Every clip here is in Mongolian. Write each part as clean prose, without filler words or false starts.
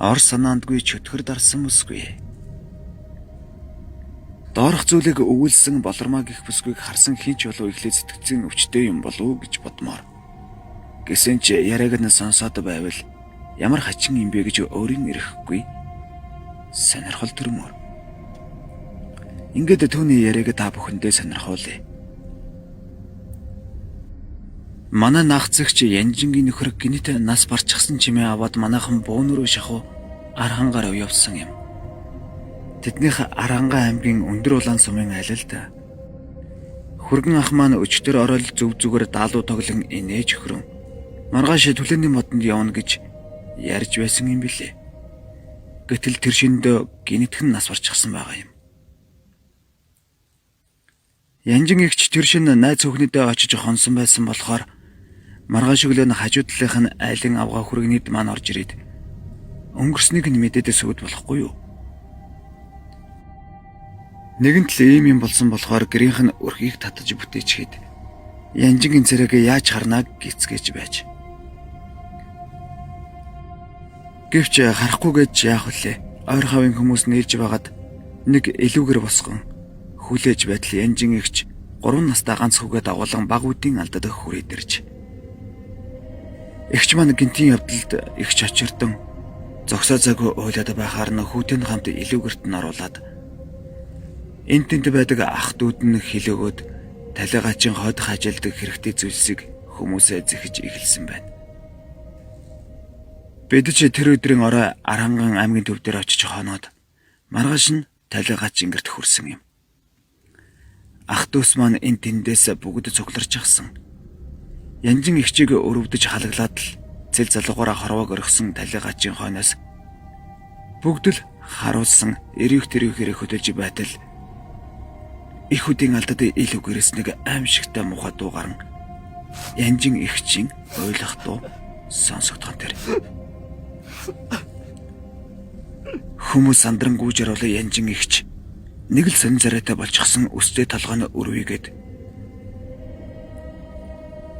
ор санаандгүй чөтгөр дарсан бүсгүй. Доорх зүйлийг өвүүлсэн болормаа гих бүсгүйг харсан хинч болов ихлэ сэтгцэн өвчтэй юм болов гэж бодмоор. Гэсэн ч яриаг нь сонсоод байвал ямар хачин юм бэ гэж өөрийн ирэхгүй сонирхол төрмөр. Ингээд түүний яриаг та бүхэндээ сонирхуулъя. Манай нагцэгч Янжингийн нөхөр гинэт нас барчихсан чимээ аваад манайхан буун руу шахуу Архангаар явсан юм. Тэднийх Арангаа аймгийн өндөр улаан сумын айлалд хүргэн ах маань өчтөр орол зөв зүгээр даалуу тоглон инээж хөрөн маргааш түлээний модонд явна гэж ярьж байсан юм билээ. Гэтэл тэр шиндөө гинэтхэн нас барчихсан байгаа юм. Янжин игч тэр шин найз хүүхнийдээ очиж хонсон байсан болохоор маргааш өглөө хажуу талынх нь айлын авгаа хүргэнийд маань орж ирээд өнгөрснийг нь мэдээд сүйд болохгүй юу? Нэгэн тал ийм юм болсон болохоор гэрийнх нь өрхийг татаж бүтээчгээд Янжингийн царайг яаж харнаа гисгэж байж. Гэвч харахгүй гэж яах вүлээ? Ойр хавийн хүмүүс нээлж байгаад нэг илүүгэр босгон хүлээж байтал Янжин игч 3 настай ганц хүүгээ дагуулan баг үдийн алдад хүрээд ирж. Игч маань гинтийн явдалд игч очирдон зогсоо цагөө ойлоод байхаар нь хүүтэй хамт илүүгэрт нь оруулаад энд тэнт байдаг ах дүүд нь хилөөгөөд талигачин хойд хажилдаг хэрэгтэй зүйлсийг хүмүүсээ зэхэж эхэлсэн байна. Бид ч тэр өдрийн орой Аранган аймгийн төв дээр очиж хоноод маргааш нь талигач ингэрт хүрсэн юм. Ах дүүс маань энд тэндээс бүгд цугларч ахсан. Янжин ихчийг өрөвдөж халаглаад л цэл залуугаараа хорвоог орхисон талигачийн хойноос бүгд л харуулсан эрүүх тэрүүхээрээ хөдөлж байтал их үдийн алдад илүүгээрээс нэг аимшигтай муухай дуу гарan Янжин ихчийн ойлгох дуу сонсогдхон тэр. Хүмүүс андран гүйжэр болоо Янжин ихч нэг л сонин царайтай болчихсон өстэй толгойн өрвийгээд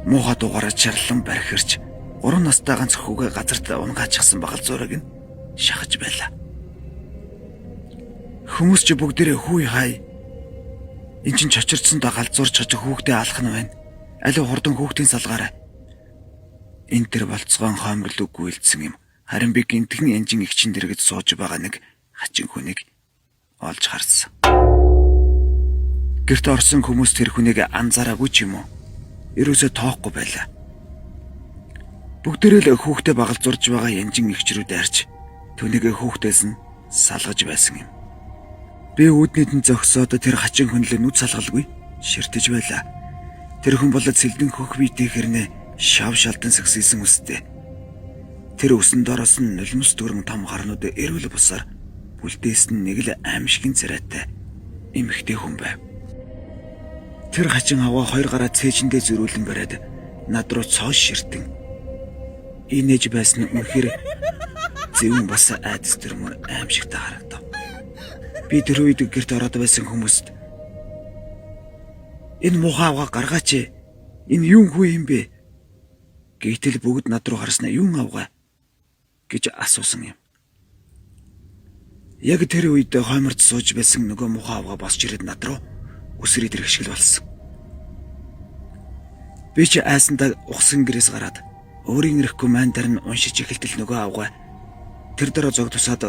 муухай дуугаараа чарлан бархирч 3 настай ганц хүүгээ газарт унгаачихсан багал зураг нь шахаж байлаа. Хүмүүс ч бүгдээрээ хүй хай. Энд чинь чочирдсондоо галзуурч чаж хүүхдээ алах нь байна. Аливаа хурдан хүүхдийн салгаарай. Энэ төр болцгоон хоомрлог гүйлдсэн юм. Харин би гинтгэн Янжин игчин дэргэд сууж байгаа нэг хачин хүнийг олж харсан. Гэрт орсон хүмүүс тэр хүнийг анзаараагүй ч юм уу? Ерөөсөө тоохгүй байлаа. Бүгдээрээ л хүүхдээ багалзуурж байгаа Янжин игч рүү дайрч түүнийг хүүхдээс нь салгаж байсан юм. Би үүднийд нь зогсоод тэр хачин хүнлээ нүд салгалгүй ширтэж байлаа. Тэр хүн болоод сэлдэн хөх биетэй хэрнээ шав шалдан сэгсийсэн үстэй. Тэр өсөн дороос нь нулимс дүрэн том гарнууд эрүүл бусаар бүлдээс нь нэг л аимшигын царайтай эмэгтэй хүн байв. Тэр хачин аваа 2 гараа цээжиндээ зөрүүлэн бариад над руу цоос ширтэн инээж байсан нь үнэхээр зөвөн бас айдас төрмөр аимшигтай харагдав. Би тэр үед гэрт ороод байсан хүмүүст энэ муухай авгаа гаргаач. Энэ юун хүү юм бэ? Гэтэл бүгд над руу харснаа юун авгаа гэж асуусан юм. Яг тэр үед хойморд сууж байсан нөгөө муухай авгаа босч ирээд над руу үсрээд ирэх шиг л болсон. Би ч айсандаа ухсан гэрээс гараад өөрийн ирэхгүй маань дараа нь уншиж эхэлтэл нөгөө авгаа тэр дараа зог тусаад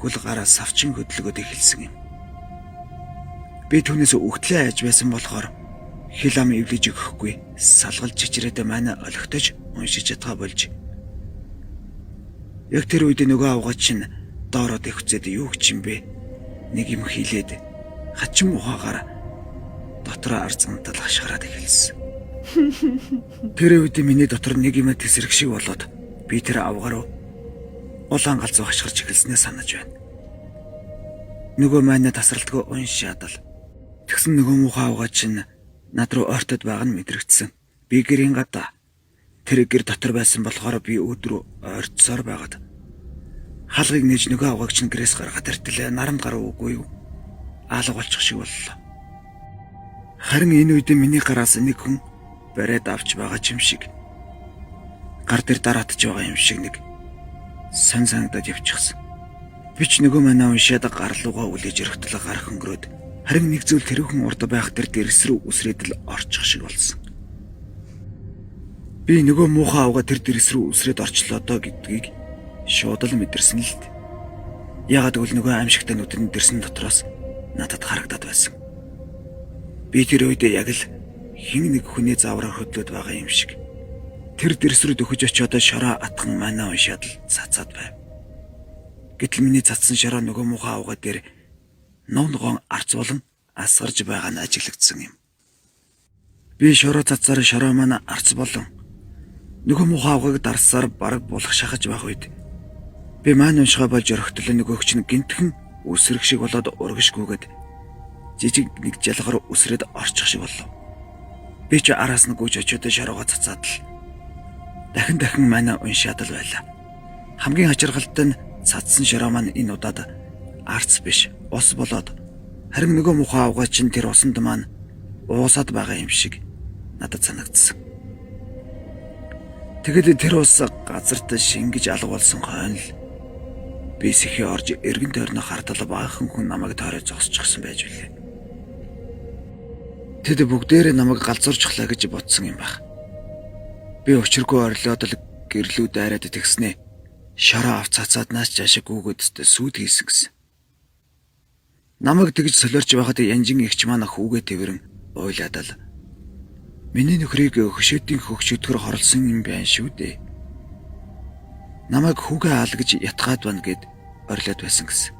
хөл гараа савчин хөдөлгөөд эхэлсэн юм. Би түүнээс өгтлээ айж байсан болохоор хил ам эвлэж өгөхгүй салгалж чичрээд манай олигтож уншиж чадгаа болж. Яг тэр үед нөгөө авгаа чинь доороод ихцээд юу гэж юм бэ? Нэг юм хийлээд хачин ухаагаар дотроо арцгантал хашгираад эхэлсэн. Тэр үед миний дотор нэг юм тесрэг шиг болоод би тэр авгаа руу улаан галзуу хашгирч эхэлснээ санаж байна. Нөгөө манай тасралтгүй уншаад л тэгсэн нөгөө муухай авгаа чинь над руу ойртод байгаа нь мэдрэгдсэн. Би гэрийн гадаа тэр гэр дотор байсан болохоор би өдрөө ойртсоор байгаад хаалгыг нээж нөгөө авгааг чинь гэрээс гаргаад иртэл наранд гарав үгүй юу? Аалга болчих шиг боллоо. Харин энэ үед миний гараас нэг хүн бариад авч байгаа юм шиг гар дээр дараатж байгаа юм шиг нэг сан санагдаад явчихсан. Би ч нөгөө манай уншаад гарлуугаа үлээж өргөтлө гар хөнгөрөөд харин нэг зүйл тэрхэн урд байх тэр дэрс рүү үсрээд л орчих шиг болсон. Би нөгөө муухай авгаа тэр дэрс рүү үсрээд орчлоо доо гэдгийг шууд л мэдэрсэн л д. Ягаад гэвэл нөгөө аимшигтай нүдэн дэрсэн дотроос надад харагдаад байсан. Би тэр үед яг л хин нэг хүний завраар хөдлөд байгаа юм шиг. Тэр дэрс рүү дөхөж очиод шороо атхан манай уншаад л цацаад байв. Гэтэл миний цацсан шороо нөгөө муухай авгаа дээр ногоон арц болон асгарж байгаа нь ажиглагдсан юм. Би шороо цацсаар шороо манай арц болон нөгөө муухай авгааг дарсаар бараг булах шахаж байх үед би маань уншгаа болж өргөтлөө нөгөөгч нь гинтхэн үсрэг шиг болоод урагшгүйгээд жижиг нэг жалгаар үсрээд орчих шиг болов. Би ч араас нь гүйж очиод шороогоо цацаад л дахин манай уншаад л байлаа. Хамгийн хачиргалтай нь цацсан шороо маань энэ удаад арц биш ус болоод харин нөгөө муухай авгаа чинь тэр усанд маань уусаад байгаа юм шиг надад санагдсан. Тэгэл тэр ус газарт шингэж алгуулсан хойно л би сэхээ орж эргэн тойрны хартал баахан хүн намайг тойроо зогсчихсан байж билээ. Тэд бүгдээрээ намайг галзуурчлаа гэж бодсон юм байх. Би өчргөө орлоод л гэрлүү дайраад тэгснэ. Шороо авч цацаад нааш жашиг гүгөөд сүйд хийсэн гэсэн. Намайг тэгж солиорч байхад янжин ихч маань хүүгээ тэрэн ойлаад л миний нөхрийг хөшөөдийн хөгшөдгөр хорлсон юм байна шүү дээ. Намайг хүүгээ аал гэж ятгаад байна гэд орлоод байсан гэсэн.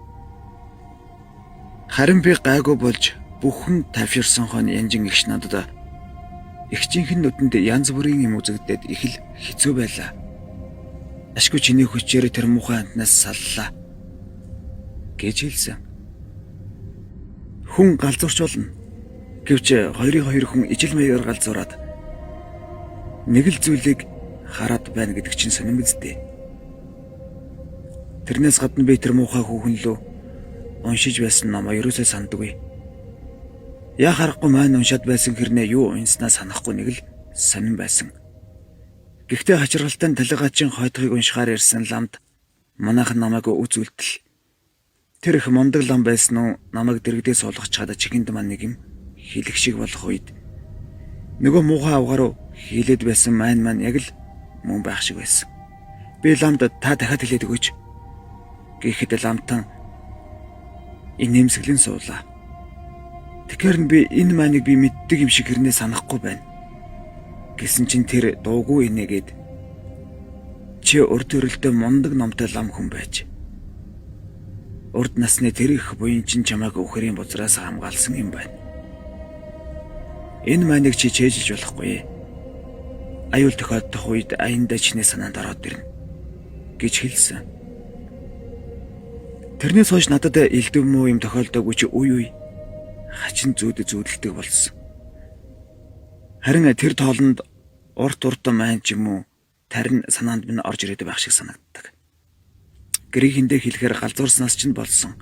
Харин би гайгүй болж бүхэн тавширсан хон янжин ихч надад ихчийнхэн нүдэнд янз бүрийн юм үзэгдээд их л хэцүү байлаа. Ашгүй чиний хүчээр тэр муухай амтнаас саллаа гэж хэлсэн. Хүн галзуурч болно. Гэвч хоёрын хоёр хүн ижил маягаар галзуураад нэг л зүйлийг хараад байна гэдэг чинь сонирм биз дээ. Тэрнээс гадна би тэр муухай хүүхэн лөө уншиж байсан номоо ерөөсөө сандаггүй. Яа харахгүй маань уншаад байсан хэрнээ юу унснаа санахгүй нэг л сонирн байсан. Гэхдээ хачиргалтай талгаачийн хойдохыг уншихаар ирсэн ламд манайхан намайг үзүүлтэл тэр их мундаг лам байсан уу намайг дэрэгдээ суулгах чадаа чигэнд маань нэг юм хэлэх шиг болох үед нөгөө муухай авгаруу хийлээд байсан маань яг л мөн байх шиг байсан. Би ламд та дахиад хэлээд өгөөч гэхэд ламтан инээмсэглэн суулаа. Тэгэхээр нь би энэ мааныг би мэддэг юм шиг хэрнээ санахгүй байна. Гэсэн чинь тэр дуугүй инээгээд чи урд төрөлтөө мундаг номтой лам хүн байж урд насны тэр их буян чин чамайг өхрийн бузраас хамгаалсан юм байна. Энэ мааныг чи чэйжилж болохгүй. Аюул тохиолдох үед аяндаа чиний санаанд ороод ирнэ гэж хэлсэн. Тэрнээс хойш надад элдэв муу юм тохиолдоогүй чи үе хачин зүүдэлдэг болсон. Харин тэр тоолонд урт маань ч юм уу тарин санаанд минь орж ирээд байх шиг санагддаг. Гэрийнхэндээ хэлэхээр галзуурснаас ч болсон.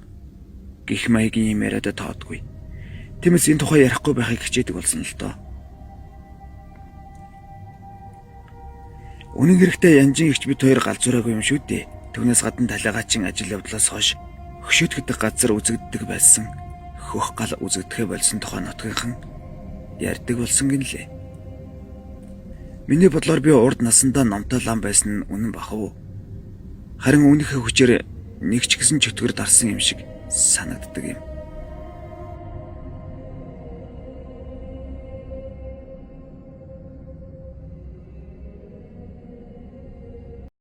Гэх маягийн юм яриад тоодгүй. Тиймээс энэ тухай ярихгүй байхыг хичээдэг болсон л доо. Үнэн хэрэгтээ янжин ихч бид хоёр галзуураагүй юм шүү дээ. Түүнээс гадна талигачин ажил явдлаас хойш хөшөөдгдөг газар үзэгддэг байсан. Хөх гал үзэгдэхэ болсон тухай нотгийнхан ярьдаг болсон гинлээ. Миний бодлоор би урд насандаа номтой лам байсан нь үнэн бах уу. Харин үнийхээ хүчээр нэг ч гэсэн чөтгөр дарсан юм шиг санагддаг юм.